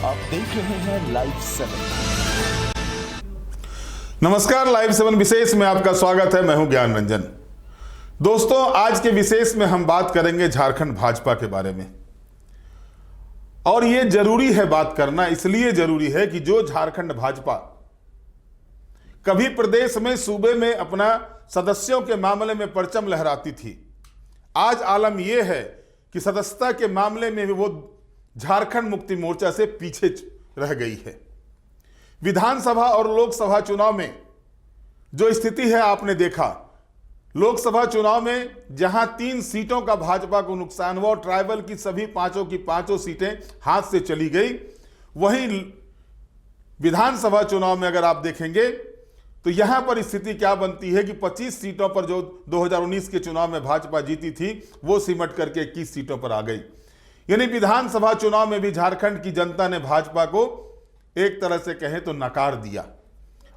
आप देख रहे हैं लाइव 7। नमस्कार, लाइव 7 विशेष में आपका स्वागत है। मैं हूं ज्ञान रंजन। दोस्तों, आज के विशेष में हम बात करेंगे झारखंड भाजपा के बारे में। और ये जरूरी है बात करना, इसलिए जरूरी है कि जो झारखंड भाजपा कभी प्रदेश में, सूबे में अपना सदस्यों के मामले में परचम लहराती थी, आज आलम यह है कि सदस्यता के मामले में भी वो झारखंड मुक्ति मोर्चा से पीछे रह गई है। विधानसभा और लोकसभा चुनाव में जो स्थिति है आपने देखा। लोकसभा चुनाव में जहां 3 सीटों का भाजपा को नुकसान हुआ और ट्राइबल की सभी पांचों की पांचों सीटें हाथ से चली गई, वहीं विधानसभा चुनाव में अगर आप देखेंगे तो यहां पर स्थिति क्या बनती है कि 25 सीटों पर जो 2019 के चुनाव में भाजपा जीती थी वो सिमट करके 21 सीटों पर आ गई। यानी विधानसभा चुनाव में भी झारखंड की जनता ने भाजपा को एक तरह से कहें तो नकार दिया।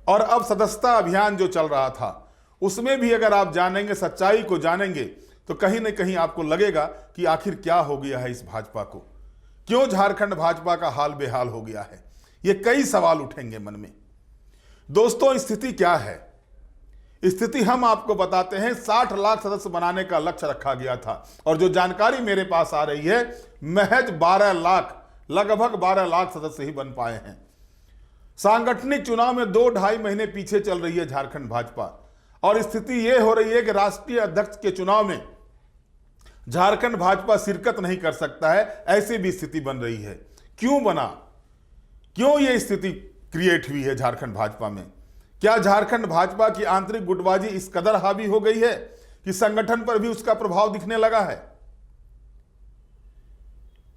और अब सदस्यता अभियान जो चल रहा था उसमें भी अगर आप जानेंगे, सच्चाई को जानेंगे, तो कहीं ना कहीं आपको लगेगा कि आखिर क्या हो गया है इस भाजपा को, क्यों झारखंड भाजपा का हाल बेहाल हो गया है। ये कई सवाल उठेंगे मन में। दोस्तों, स्थिति क्या है? स्थिति हम आपको बताते हैं। 60 लाख सदस्य बनाने का लक्ष्य रखा गया था और जो जानकारी मेरे पास आ रही है, महज 12 लाख, लगभग 12 लाख सदस्य ही बन पाए हैं। सांगठनिक चुनाव में 2-2.5 महीने पीछे चल रही है झारखंड भाजपा। और स्थिति यह हो रही है कि राष्ट्रीय अध्यक्ष के चुनाव में झारखंड भाजपा शिरकत नहीं कर सकता है, ऐसी भी स्थिति बन रही है। क्यों बना? क्यों यह स्थिति क्रिएट हुई है झारखंड भाजपा में? क्या झारखंड भाजपा की आंतरिक गुटबाजी इस कदर हावी हो गई है कि संगठन पर भी उसका प्रभाव दिखने लगा है?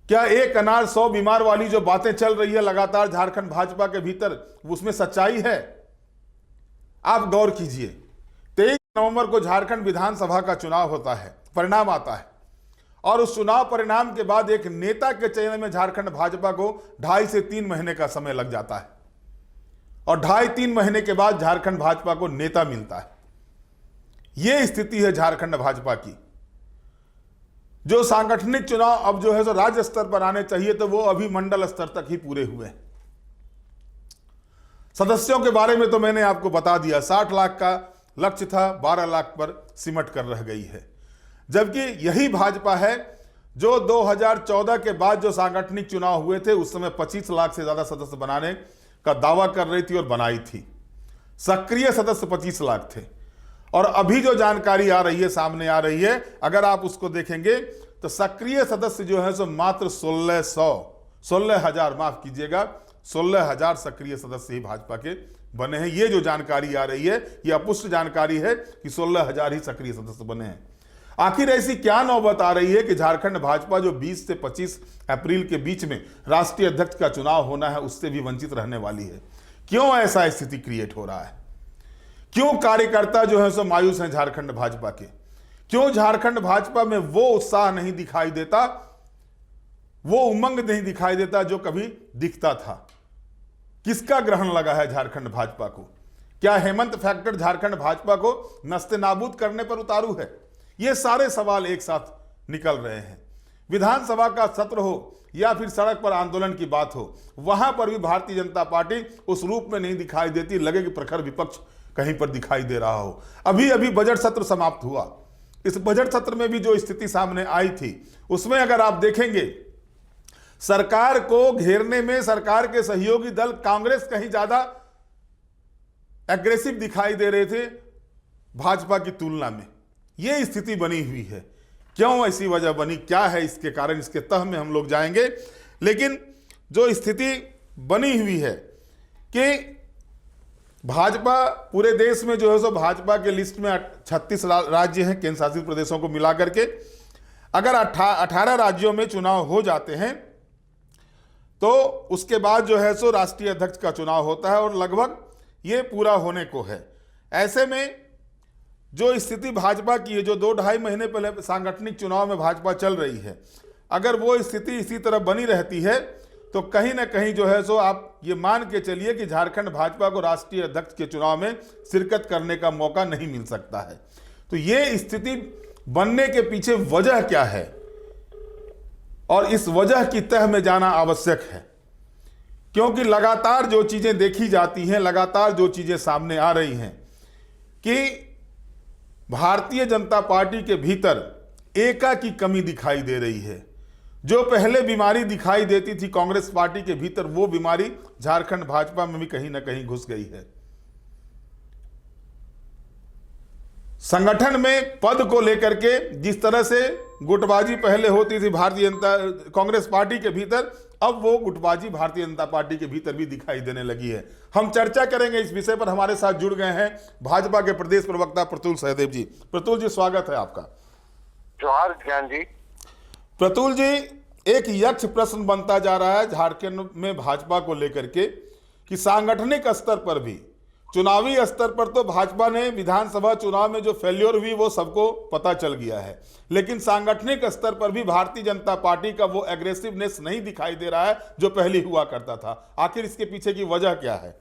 क्या एक अनार 100 बीमार वाली जो बातें चल रही है लगातार झारखंड भाजपा के भीतर, उसमें सच्चाई है? आप गौर कीजिए। 23 नवंबर को झारखंड विधानसभा का चुनाव होता है, परिणाम आता है और उस चुनाव परिणाम के बाद एक नेता के चयन में झारखंड भाजपा को 2.5 से 3 महीने का समय लग जाता है और 2.5-3 महीने के बाद झारखंड भाजपा को नेता मिलता है। यह स्थिति है झारखंड भाजपा की। जो सांगठनिक चुनाव अब जो है सो राज्य स्तर पर आने चाहिए, तो वो अभी मंडल स्तर तक ही पूरे हुए हैं। सदस्यों के बारे में तो मैंने आपको बता दिया, 60 लाख का लक्ष्य था, 12 लाख पर सिमट कर रह गई है। जबकि यही भाजपा है जो 2014 के बाद जो सांगठनिक चुनाव हुए थे उस समय 25 लाख से ज्यादा सदस्य बनाने का दावा कर रही थी और बनाई थी। सक्रिय सदस्य 25 लाख थे। और अभी जो जानकारी आ रही है, सामने आ रही है, अगर आप उसको देखेंगे तो सक्रिय सदस्य जो है सो मात्र 16,000, माफ कीजिएगा, 16,000 सक्रिय सदस्य ही भाजपा के बने हैं। ये जो जानकारी आ रही है ये अपुष्ट जानकारी है कि 16,000 ही सक्रिय सदस्य बने हैं। आखिर ऐसी क्या नौबत आ रही है कि झारखंड भाजपा जो 20 से 25 अप्रैल के बीच में राष्ट्रीय अध्यक्ष का चुनाव होना है उससे भी वंचित रहने वाली है? क्यों ऐसा स्थिति क्रिएट हो रहा है? क्यों कार्यकर्ता जो है सो मायूस हैं झारखंड भाजपा के? क्यों झारखंड भाजपा में वो उत्साह नहीं दिखाई देता, वो उमंग नहीं दिखाई देता जो कभी दिखता था? किसका ग्रहण लगा है झारखंड भाजपा को? क्या हेमंत फैक्टर झारखंड भाजपा को नस्ते नाबूद करने पर उतारू है? ये सारे सवाल एक साथ निकल रहे हैं। विधानसभा का सत्र हो या फिर सड़क पर आंदोलन की बात हो, वहां पर भी भारतीय जनता पार्टी उस रूप में नहीं दिखाई देती, लगे कि प्रखर विपक्ष कहीं पर दिखाई दे रहा हो। अभी अभी बजट सत्र समाप्त हुआ। इस बजट सत्र में भी जो स्थिति सामने आई थी उसमें अगर आप देखेंगे, सरकार को घेरने में सरकार के सहयोगी दल कांग्रेस कहीं ज्यादा एग्रेसिव दिखाई दे रहे थे भाजपा की तुलना में। यह स्थिति बनी हुई है। क्यों ऐसी वजह बनी, क्या है इसके कारण, इसके तह में हम लोग जाएंगे। लेकिन जो स्थिति बनी हुई है कि भाजपा पूरे देश में जो है सो भाजपा के लिस्ट में 36 राज्य हैं केंद्र शासित प्रदेशों को मिलाकर के। अगर 18 राज्यों में चुनाव हो जाते हैं तो उसके बाद जो है सो राष्ट्रीय अध्यक्ष का चुनाव होता है और लगभग ये पूरा होने को है। ऐसे में जो स्थिति भाजपा की है, जो 2-2.5 महीने पहले सांगठनिक चुनाव में भाजपा चल रही है, अगर वो स्थिति इसी तरह बनी रहती है तो कहीं ना कहीं जो है सो आप ये मान के चलिए कि झारखंड भाजपा को राष्ट्रीय अध्यक्ष के चुनाव में शिरकत करने का मौका नहीं मिल सकता है। तो ये स्थिति बनने के पीछे वजह क्या है और इस वजह की तह में जाना आवश्यक है। क्योंकि लगातार जो चीजें देखी जाती हैं, लगातार जो चीजें सामने आ रही हैं कि भारतीय जनता पार्टी के भीतर एका की कमी दिखाई दे रही है। जो पहले बीमारी दिखाई देती थी कांग्रेस पार्टी के भीतर, वो बीमारी झारखंड भाजपा में भी कहीं ना कहीं घुस गई है। संगठन में पद को लेकर के जिस तरह से गुटबाजी पहले होती थी भारतीय जनता कांग्रेस पार्टी के भीतर, अब वो गुटबाजी भारतीय जनता पार्टी के भीतर भी दिखाई देने लगी है। हम चर्चा करेंगे इस विषय पर। हमारे साथ जुड़ गए हैं भाजपा के प्रदेश प्रवक्ता प्रतुल सहदेव जी। प्रतुल जी, स्वागत है आपका। जोहार ज्ञान जी। प्रतुल जी, एक यक्ष प्रश्न बनता जा रहा है झारखंड में भाजपा को लेकर के कि सांगठनिक स्तर पर भी, चुनावी स्तर पर तो भाजपा ने विधानसभा चुनाव में जो फेल्योर हुई वो सबको पता चल गया है, लेकिन सांगठनिक स्तर पर भी भारतीय जनता पार्टी का वो एग्रेसिवनेस नहीं दिखाई दे रहा है जो पहले हुआ करता था। आखिर इसके पीछे की वजह क्या है?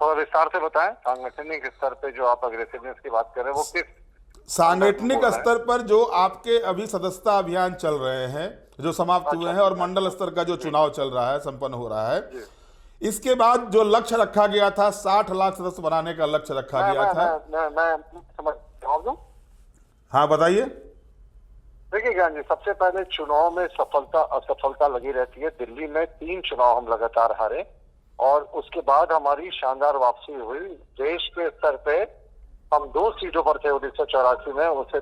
थोड़ा विस्तार से बताएं। सांगठनिक स्तर पे जो आप एग्रेसिवनेस की बात कर रहे हैं वो किस सांगठनिक स्तर पर जो आपके अभी सदस्यता अभियान चल रहे हैं, जो समाप्त हुए हैं, और मंडल स्तर का जो चुनाव चल रहा है, संपन्न हो रहा है, इसके बाद जो लक्ष्य रखा गया था, 60 लाख सदस्य बनाने का लक्ष्य रखा गया था। मैं समझ जवाब दूं? हाँ, बताइए। देखिए ज्ञान जी, सबसे पहले चुनाव में सफलता असफलता लगी रहती है। दिल्ली में 3 चुनाव हम लगातार हारे और उसके बाद हमारी शानदार वापसी हुई। देश के स्तर पे हम 2 सीटों पर थे 1984 में, उसे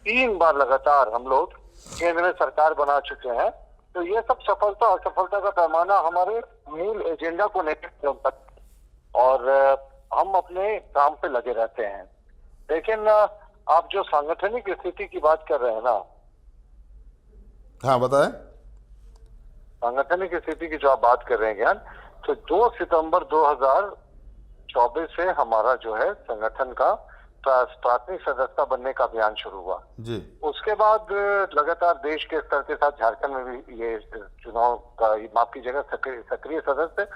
3 बार लगातार हम लोग केंद्र में सरकार बना चुके हैं। तो ये सब सफलता असफलता का पैमाना हमारे मूल एजेंडा को नहीं, और हम अपने काम पे लगे रहते हैं। लेकिन आप जो सांगठनिक स्थिति की बात कर रहे हैं ना, हाँ बताएं। सांगठनिक स्थिति की जो आप बात कर रहे हैं ज्ञान, तो 2 सितंबर 2024 से हमारा जो है संगठन का प्राथमिक सदस्यता बनने का अभियान शुरू हुआ जी। उसके बाद लगातार देश के स्तर के साथ झारखंड में भी ये चुनाव का, माफ कीजिएगा, सक्रिय सदस्य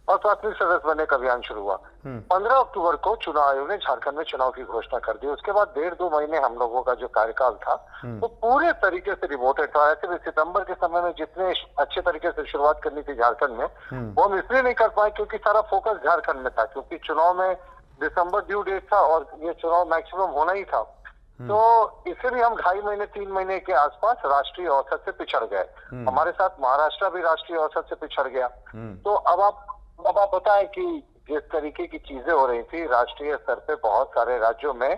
और प्राथमिक सदस्य बनने का अभियान शुरू हुआ। 15 अक्टूबर को चुनाव आयोग ने झारखंड में चुनाव की घोषणा कर दी। उसके बाद 1.5-2 महीने हम लोगों का जो कार्यकाल था वो पूरे तरीके से रिमोटेड था। ऐसे भी सितंबर के समय में जितने अच्छे तरीके से शुरुआत करनी थी झारखंड में, वो हम इसलिए नहीं कर पाए क्योंकि सारा फोकस झारखंड में था, क्योंकि चुनाव में दिसंबर ड्यू डेट था और ये चुनाव मैक्सिमम होना ही था। तो इससे भी हम 2.5 महीने 3 महीने के आसपास राष्ट्रीय औसत से पिछड़ गए। हमारे साथ महाराष्ट्र भी राष्ट्रीय औसत से पिछड़ गया। तो अब आप बताएं कि जिस तरीके की चीजें हो रही थी राष्ट्रीय स्तर पे, बहुत सारे राज्यों में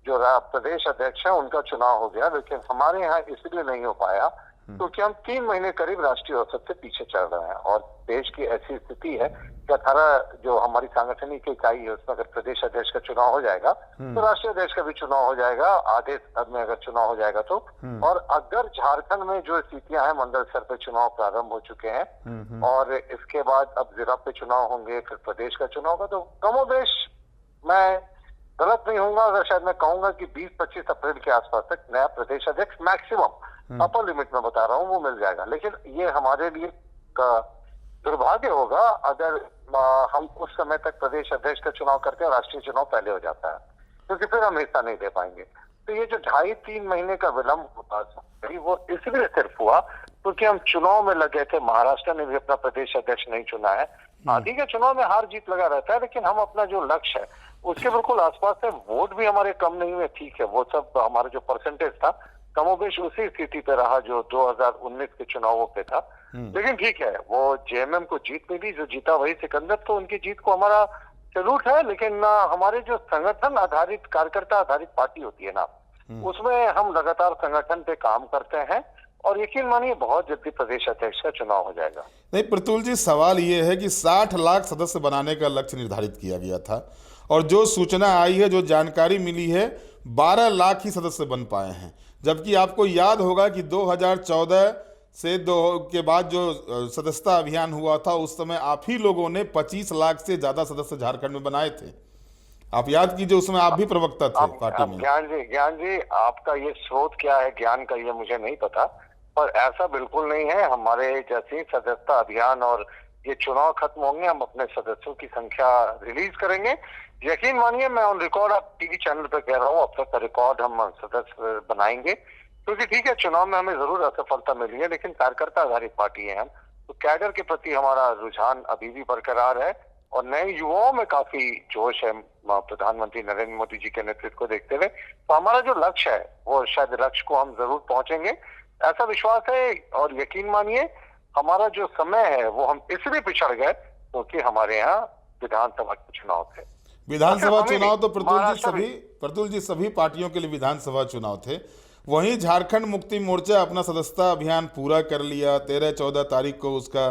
जो प्रदेश अध्यक्ष है उनका चुनाव हो गया, लेकिन हमारे यहाँ इसलिए नहीं हो पाया क्योंकि हम 3 महीने करीब राष्ट्रीय औसत से पीछे चल रहे हैं। और देश की ऐसी स्थिति है कि 18 जो हमारी सांगठनिक इकाई है उसमें अगर प्रदेश अध्यक्ष का चुनाव हो जाएगा तो राष्ट्रीय अध्यक्ष का भी चुनाव हो जाएगा, आधे स्तर में अगर चुनाव हो जाएगा तो। और अगर झारखंड में जो स्थितियां हैं, मंडल स्तर पे चुनाव प्रारंभ हो चुके हैं और इसके बाद अब जिला पे चुनाव होंगे, फिर प्रदेश का चुनाव होगा, तो कमोबेश मैं गलत नहीं होऊंगा अगर शायद मैं कहूंगा कि 20-25 अप्रैल के आसपास तक नया प्रदेश अध्यक्ष मैक्सिमम, अपर लिमिट में बता रहा हूँ, वो मिल जाएगा। लेकिन ये हमारे लिए दुर्भाग्य होगा अगर हम उस समय तक प्रदेश अध्यक्ष का चुनाव करते हैं, राष्ट्रीय चुनाव पहले हो जाता है, क्योंकि फिर हम हिस्सा नहीं दे पाएंगे। तो ये जो 2.5-3 महीने का विलंब होता वो इसलिए सिर्फ हुआ क्योंकि हम चुनाव में लगे थे। महाराष्ट्र ने भी अपना प्रदेश अध्यक्ष नहीं चुना है। आदि के चुनाव में हार जीत लगा रहता है, लेकिन हम अपना जो लक्ष्य है उसके बिल्कुल आसपास है। वोट भी हमारे कम नहीं हुए, ठीक है, वो सब हमारा जो परसेंटेज था कमोबेश उसी स्थिति पे रहा जो 2019 के चुनावों पे था। लेकिन ठीक है, वो जेएमएम को जीत मिली, जो जीता वही सिकंदर, तो उनकी जीत को हमारा सैल्यूट है। लेकिन हमारे जो संगठन आधारित, कार्यकर्ता आधारित पार्टी होती है ना, उसमें हम लगातार संगठन पे काम करते हैं और यकीन मानिए बहुत जल्दी प्रदेश अध्यक्ष का चुनाव हो जाएगा। नहीं प्रतुल जी, सवाल ये है कि 60 लाख सदस्य बनाने का लक्ष्य निर्धारित किया गया था और जो सूचना आई है, जो जानकारी मिली है, 12 लाख ही सदस्य बन पाए हैं। जबकि आपको याद होगा कि 2014 से के बाद जो सदस्यता अभियान हुआ था उस समय आप ही लोगों ने 25 लाख से ज्यादा सदस्य झारखंड में बनाए थे। आप याद कीजिए, उसमें आप भी प्रवक्ता थे पार्टी में। ज्ञान जी आपका ये स्रोत क्या है ज्ञान का, ये मुझे नहीं पता, पर ऐसा बिल्कुल नहीं है। हमारे जैसे सदस्यता अभियान और ये चुनाव खत्म होंगे, हम अपने सदस्यों की संख्या रिलीज करेंगे। यकीन मानिए, मैं ऑन रिकॉर्ड आप टीवी चैनल पे कह रहा हूँ, अब तक का रिकॉर्ड हम सदस्य बनाएंगे। क्योंकि ठीक है, चुनाव में हमें जरूर असफलता मिली है, लेकिन कार्यकर्ता आधारित पार्टी है हम, तो कैडर के प्रति हमारा रुझान अभी भी बरकरार है और नए युवाओं में काफी जोश है प्रधानमंत्री नरेंद्र मोदी जी के नेतृत्व को देखते हुए। तो हमारा जो लक्ष्य है वो शायद लक्ष्य को हम जरूर पहुंचेंगे, ऐसा विश्वास है। और यकीन मानिए हमारा जो समय है वो हम इसलिए पिछड़ गए क्योंकि हमारे यहाँ विधानसभा के चुनाव थे। विधानसभा अच्छा, चुनाव तो महाराष्ट्र प्रतुल जी सभी पार्टियों के लिए विधानसभा चुनाव थे। वहीं झारखंड मुक्ति मोर्चा अपना सदस्यता अभियान पूरा कर लिया। 13-14 तारीख को उसका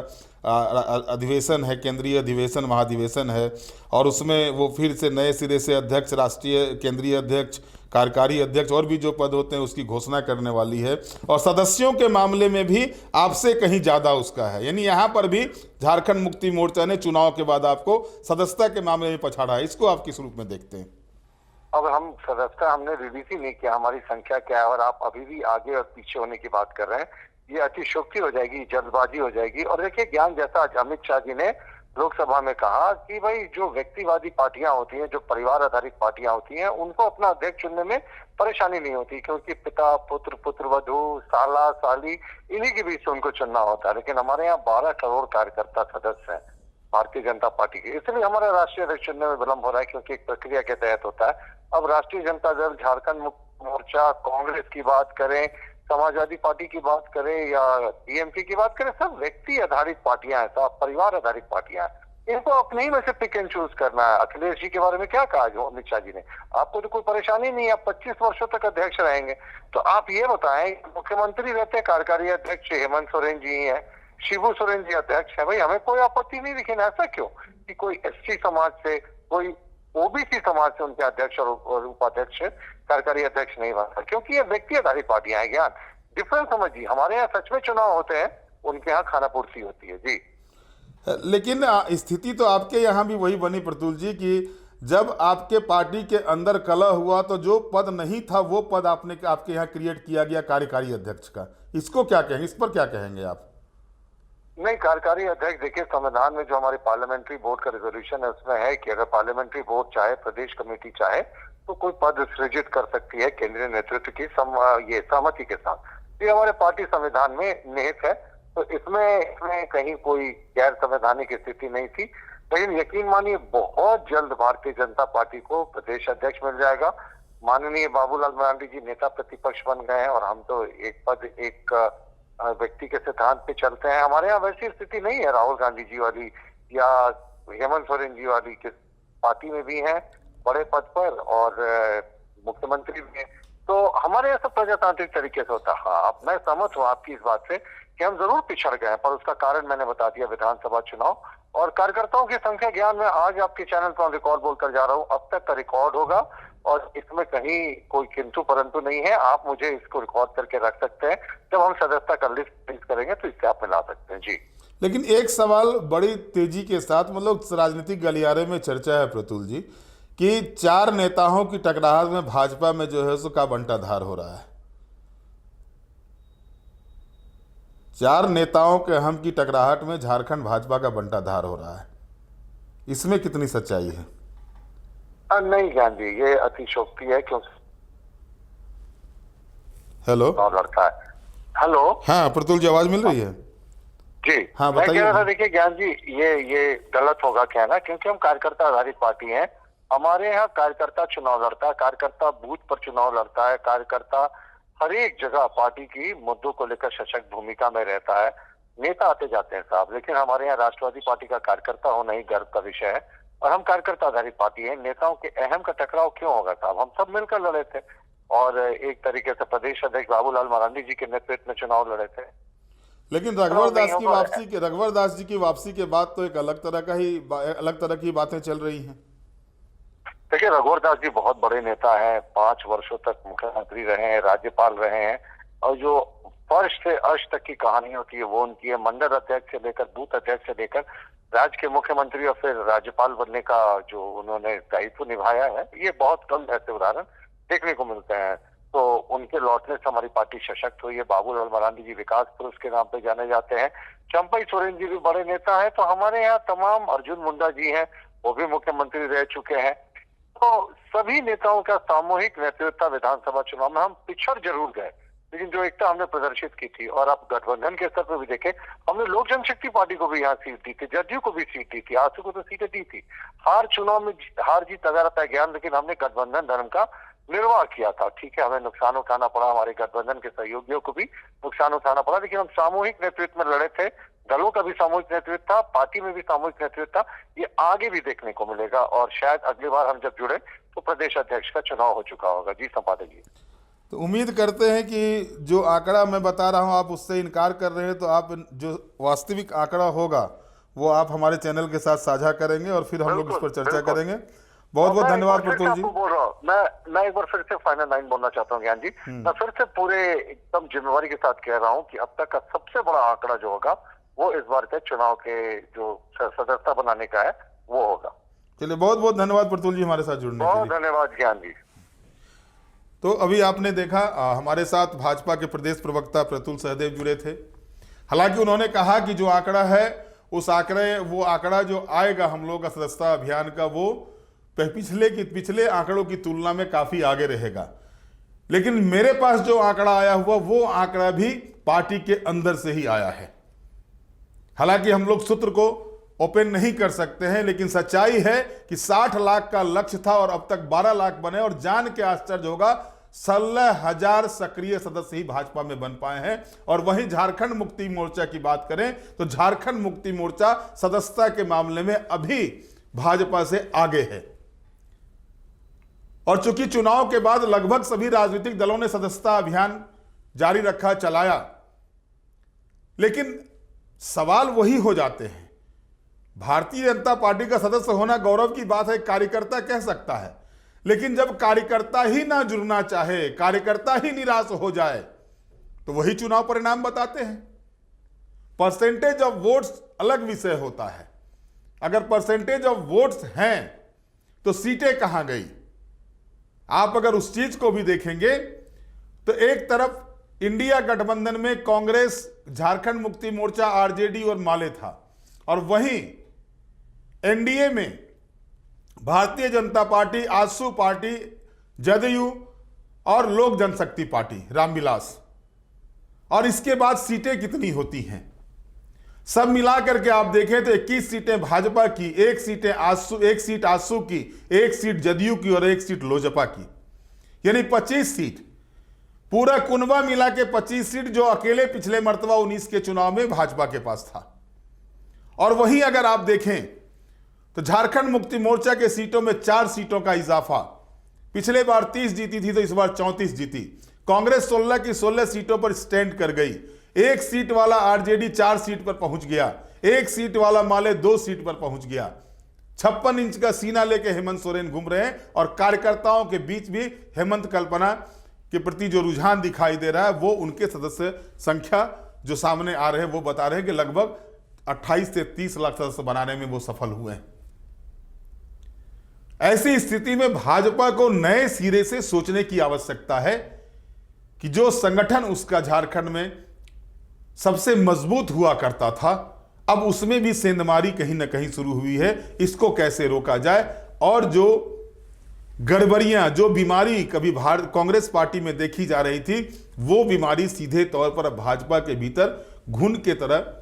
अधिवेशन है, केंद्रीय अधिवेशन महाधिवेशन है, और उसमें वो फिर से नए सिरे से अध्यक्ष, राष्ट्रीय केंद्रीय अध्यक्ष, कार्यकारी अध्यक्ष और भी जो पद होते हैं उसकी घोषणा करने वाली है। और सदस्यों के मामले में भी आपसे कहीं ज़्यादा उसका है, यानी यहाँ पर भी झारखंड मुक्ति मोर्चा ने चुनाव के बाद आपको सदस्यता के मामले में पछाड़ा है। इसको आप किस रूप में देखते हैं? अब हम सदस्यता हमने रिलीज ही नहीं किया, हमारी संख्या क्या है, और आप अभी भी आगे और पीछे होने की बात कर रहे हैं। ये अतिशयोक्ति हो जाएगी, जल्दबाजी हो जाएगी। और देखिए ज्ञान, जैसा आज अमित शाह जी ने लोकसभा में कहा कि भाई जो व्यक्तिवादी पार्टियां होती हैं, जो परिवार आधारित पार्टियां होती हैं, उनको अपना अध्यक्ष चुनने में परेशानी नहीं होती क्योंकि पिता, पुत्र, पुत्रवधू, साला, साली, इन्हीं के बीच से उनको चुनना होता है। लेकिन हमारे यहाँ 12 करोड़ कार्यकर्ता सदस्य हैं भारतीय जनता पार्टी के, इसलिए हमारा राष्ट्रीय अध्यक्ष चुनने में विलंब हो रहा है क्योंकि एक प्रक्रिया के तहत होता है। अब राष्ट्रीय जनता दल, झारखंड मुक्ति मोर्चा, कांग्रेस की बात करें, समाजवादी पार्टी की बात करें या टीएमसी की बात करें, सब व्यक्ति आधारित पार्टियां हैं, सब परिवार आधारित पार्टियां हैं। इनको अपने ही में से पिक एंड चूज करना है। अखिलेश जी के बारे में क्या कहा जो अमित शाह जी ने, आपको तो कोई परेशानी नहीं है, आप 25 वर्षों तक अध्यक्ष रहेंगे। तो आप ये बताएं, मुख्यमंत्री रहते हैं, कार्यकारी अध्यक्ष हेमंत सोरेन जी हैं, शिबू सोरेन जी अध्यक्ष है, भाई हमें कोई आपत्ति नहीं, लेकिन ऐसा क्यों कि कोई एससी समाज से, कोई ओबीसी समाज से उनके अध्यक्ष और उपाध्यक्ष, कार्यकारी अध्यक्ष नहीं बनता? क्योंकि ये व्यक्ति आधारित पार्टियां हैं। ज्ञान, डिफरेंस समझिए, हमारे यहाँ सच में चुनाव होते हैं, उनके यहाँ खाना पूर्ति होती है जी। लेकिन स्थिति तो आपके यहाँ भी वही बनी प्रतुल जी कि जब आपके पार्टी के अंदर कलह हुआ तो जो पद नहीं था वो पद आपके यहाँ क्रिएट किया गया कार्यकारी अध्यक्ष का। इसको क्या कहेंगे, इस पर क्या कहेंगे आप? नहीं, कार्यकारी अध्यक्ष, देखिए संविधान में जो हमारे पार्लियामेंट्री बोर्ड का रेजोल्यूशन है उसमें है कि अगर पार्लियामेंट्री बोर्ड चाहे, प्रदेश कमेटी चाहे, तो कोई पद सृजित कर सकती है केंद्रीय नेतृत्व की ये सहमति के साथ। ये हमारे पार्टी संविधान में निहित है, तो इसमें कहीं कोई गैर संवैधानिक स्थिति नहीं थी। लेकिन यकीन मानिए बहुत जल्द भारतीय जनता पार्टी को प्रदेश अध्यक्ष मिल जाएगा। माननीय बाबूलाल मरांडी जी नेता प्रतिपक्ष बन गए हैं और हम तो एक पद एक व्यक्ति के सिद्धांत पे चलते हैं। हमारे यहाँ वैसी स्थिति नहीं है राहुल गांधी जी वाली या हेमंत सोरेन जी वाली, किस पार्टी में भी हैं बड़े पद पर और मुख्यमंत्री भी हैं। तो हमारे यहाँ सब प्रजातांत्रिक तरीके से होता है। हाँ, अब मैं सहमत हूँ आपकी इस बात से कि हम जरूर पिछड़ गए हैं, पर उसका कारण मैंने बता दिया, विधानसभा चुनाव और कार्यकर्ताओं की संख्या। ज्ञान, में आज आपके चैनल पर रिकॉर्ड बोलकर जा रहा हूँ, अब तक का रिकॉर्ड होगा और इसमें कहीं कोई किंतु परंतु नहीं है। आप मुझे इसको रिकॉर्ड करके रख सकते हैं, जब हम सदस्यता का लिस्ट रिलीज करेंगे तो इससे आप मिला सकते हैं जी। लेकिन एक सवाल बड़ी तेजी के साथ, मतलब राजनीतिक गलियारे में चर्चा है प्रतुल जी कि 4 नेताओं की टकराहट में भाजपा में जो है सो का बंटाधार हो रहा है। 4 नेताओं के अहम की टकराहट में झारखंड भाजपा का बंटाधार हो रहा है, इसमें कितनी सच्चाई है? नहीं ज्ञान जी, ये अतिशयोक्ति है। क्योंकि हेलो, लड़का है। हेलो, हाँ प्रतुल जी, आवाज मिल रही है जी? हाँ मैं कह बताइए। रहा था, देखिए ज्ञान जी, ये गलत होगा कहना, क्योंकि हम कार्यकर्ता आधारित पार्टी हैं। हमारे यहाँ कार्यकर्ता चुनाव लड़ता है, कार्यकर्ता बूथ पर चुनाव लड़ता है, कार्यकर्ता हर एक जगह पार्टी की मुद्दों को लेकर सशक्त भूमिका में रहता है। नेता आते जाते हैं साहब, लेकिन हमारे यहाँ राष्ट्रवादी पार्टी का कार्यकर्ता होना ही गर्व का विषय है और हम कार्यकर्ता आधारित पार्टी है। नेताओं के अहम का टकराव क्यों होगा साहब? हम सब मिलकर लड़े थे और एक तरीके से प्रदेश अध्यक्ष बाबूलाल मरांडी जी के नेतृत्व में चुनाव लड़े थे। लेकिन रघुवर दास जी की वापसी के बाद तो एक अलग तरह की बातें चल रही हैं। देखिए रघुवर दास जी बहुत बड़े नेता हैं, 5 वर्षों तक मुख्यमंत्री रहे हैं, राज्यपाल रहे हैं और जो फर्श से अर्श तक की कहानी होती है वो उनकी है। मंडल अध्यक्ष से लेकर बूथ अध्यक्ष से लेकर राज्य के मुख्यमंत्री और फिर राज्यपाल बनने का जो उन्होंने दायित्व निभाया है, ये बहुत कम ऐसे उदाहरण देखने को मिलते हैं। तो उनके लौटने से हमारी पार्टी सशक्त हुई है। बाबूलाल मरांडी जी विकास पुरुष के नाम पे जाने जाते हैं। चंपई सोरेन जी भी बड़े नेता है। तो हमारे यहाँ तमाम, अर्जुन मुंडा जी हैं, वो भी मुख्यमंत्री रह चुके हैं। तो सभी नेताओं का सामूहिक नेतृत्व विधानसभा चुनाव में हम पिछड़ जरूर गए, लेकिन जो एकता हमने प्रदर्शित की थी, और आप गठबंधन के स्तर पर भी देखें, हमने लोक जनशक्ति पार्टी को भी यहाँ सीट दी थी, जदयू को भी सीट दी थी, आजसू को तो सीटें दी थी। चुनाव में हार जीत लगा रहता है ज्ञान, लेकिन हमने गठबंधन धर्म का निर्वाह किया था। ठीक है, हमें नुकसान उठाना पड़ा, हमारे गठबंधन के सहयोगियों को भी नुकसान उठाना पड़ा, लेकिन हम सामूहिक नेतृत्व में लड़े थे। दलों का भी सामूहिक नेतृत्व था, पार्टी में भी सामूहिक नेतृत्व था। ये आगे भी देखने को मिलेगा, और शायद अगली बार हम जब जुड़े तो प्रदेश अध्यक्ष का चुनाव हो चुका होगा। जी संपादक जी। तो उम्मीद करते हैं कि जो आंकड़ा मैं बता रहा हूं आप उससे इनकार कर रहे हैं, तो आप जो वास्तविक आंकड़ा होगा वो आप हमारे चैनल के साथ साझा करेंगे और फिर हम लोग इस पर चर्चा करेंगे। बहुत बहुत धन्यवाद प्रतुल जी। बोल रहा हूँ मैं एक बार फिर से फाइनल लाइन बोलना चाहता हूँ ज्ञान जी। मैं फिर से पूरे एकदम जिम्मेवारी के साथ कह रहा हूँ कि अब तक का सबसे बड़ा आंकड़ा जो होगा वो इस बार के चुनाव के जो सदस्यता बनाने का है वो होगा। चलिए, बहुत बहुत धन्यवाद प्रतुल जी हमारे साथ जुड़ने के लिए। बहुत धन्यवाद ज्ञान जी। तो अभी आपने देखा हमारे साथ भाजपा के प्रदेश प्रवक्ता प्रतुल सहदेव जुड़े थे। हालांकि उन्होंने कहा कि जो आंकड़ा है उस वो आंकड़ा जो आएगा हम लोग का सदस्यता अभियान का, वो पिछले आंकड़ों की तुलना में काफी आगे रहेगा। लेकिन मेरे पास जो आंकड़ा आया हुआ वो आंकड़ा भी पार्टी के अंदर से ही आया है। हालांकि हम लोग सूत्र को ओपन नहीं कर सकते हैं, लेकिन सच्चाई है कि 60 लाख का लक्ष्य था और अब तक 12 लाख बने, और जान के आश्चर्य होगा 16,000 सक्रिय सदस्य ही भाजपा में बन पाए हैं। और वहीं झारखंड मुक्ति मोर्चा की बात करें तो झारखंड मुक्ति मोर्चा सदस्यता के मामले में अभी भाजपा से आगे है। और चूंकि चुनाव के बाद लगभग सभी राजनीतिक दलों ने सदस्यता अभियान जारी रखा, चलाया, लेकिन सवाल वही हो जाते हैं। भारतीय जनता पार्टी का सदस्य होना गौरव की बात है, कार्यकर्ता कह सकता है, लेकिन जब कार्यकर्ता ही ना जुड़ना चाहे, कार्यकर्ता ही निराश हो जाए, तो वही चुनाव परिणाम बताते हैं। परसेंटेज ऑफ वोट्स अलग विषय होता है। अगर परसेंटेज ऑफ वोट्स हैं तो सीटें कहां गई? आप अगर उस चीज को भी देखेंगे तो एक तरफ इंडिया गठबंधन में कांग्रेस, झारखंड मुक्ति मोर्चा, आरजेडी और माले था, और वहीं एनडीए में भारतीय जनता पार्टी, आजसू पार्टी, जदयू और लोक जनशक्ति पार्टी, रामविलास। और इसके बाद सीटें कितनी होती हैं? सब मिलाकर के आप देखें तो 21 सीटें भाजपा की, एक सीट आजसू की, एक सीट जदयू की और एक सीट लोजपा की, यानी 25 सीट। पूरा कुनबा मिला के 25 सीट जो अकेले पिछले मर्तबा 19 के चुनाव में भाजपा के पास था। और वहीं अगर आप देखें तो झारखंड मुक्ति मोर्चा के सीटों में 4 सीटों का इजाफा। पिछले बार 30 जीती थी तो इस बार 34 जीती। कांग्रेस 16 की 16 सीटों पर स्टैंड कर गई। एक सीट वाला आरजेडी 4 सीट पर पहुंच गया, एक सीट वाला माले 2 सीट पर पहुंच गया। 56 इंच का सीना लेके हेमंत सोरेन घूम रहे हैं, और कार्यकर्ताओं के बीच भी हेमंत कल्पना के प्रति जो रुझान दिखाई दे रहा है वो उनके सदस्य संख्या जो सामने आ रहे हैं वो बता रहे हैं कि लगभग 28 से 30 लाख सदस्य बनाने में वो सफल हुए हैं। ऐसी स्थिति में भाजपा को नए सिरे से सोचने की आवश्यकता है कि जो संगठन उसका झारखंड में सबसे मजबूत हुआ करता था, अब उसमें भी सेंधमारी कहीं ना कहीं शुरू हुई है। इसको कैसे रोका जाए, और जो गड़बड़ियां, जो बीमारी कभी कांग्रेस पार्टी में देखी जा रही थी, वो बीमारी सीधे तौर पर भाजपा के भीतर घुन के तरह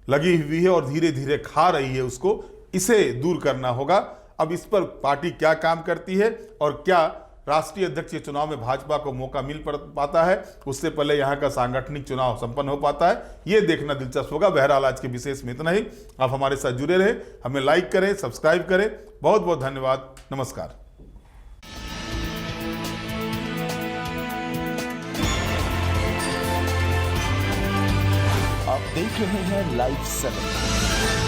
लगी हुई है और धीरे धीरे खा रही है उसको। इसे दूर करना होगा। अब इस पर पार्टी क्या काम करती है और क्या राष्ट्रीय अध्यक्ष चुनाव में भाजपा को मौका मिल पाता है, उससे पहले यहां का सांगठनिक चुनाव संपन्न हो पाता है, यह देखना दिलचस्प होगा। बहरहाल आज के विशेष में इतना ही। आप हमारे साथ जुड़े रहे, हमें लाइक करें, सब्सक्राइब करें। बहुत बहुत धन्यवाद। नमस्कार। आप देख रहे हैं लाइव 7।